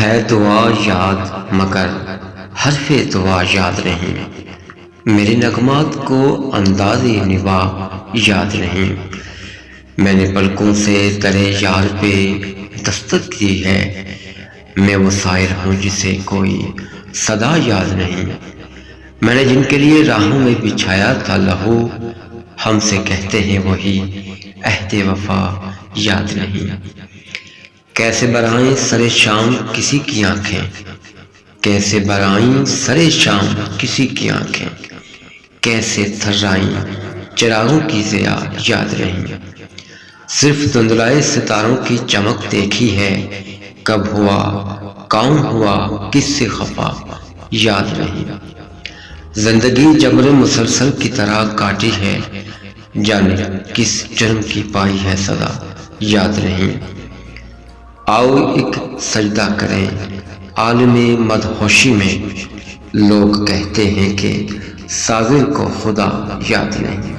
ہے دعا یاد مگر حرف دعا یاد نہیں، میرے نغمات کو انداز نوا یاد نہیں۔ میں نے پلکوں سے درے یار پہ دستک دی ہے، میں وہ سائر ہوں جسے کوئی صدا یاد نہیں۔ میں نے جن کے لیے راہوں میں بچھایا تھا لہو، ہم سے کہتے ہیں وہی عہد وفا یاد نہیں۔ کیسے برائیں سر شام کسی کی آنکھیں، کیسے برائیں سر شام کسی کی آنکھیں، کیسے تھرائیں چراغوں کی ضیا یاد نہیں۔ صرف دھندلائے ستاروں کی چمک دیکھی ہے، کب ہوا کون ہوا کس سے خفا یاد نہیں۔ زندگی جبر مسلسل کی طرح کاٹی ہے، جانے کس جرم کی پائی ہے سزا یاد نہیں۔ آؤ ایک سجدہ کریں عالم مدہوشی میں، لوگ کہتے ہیں کہ ساغر کو خدا یاد نہیں۔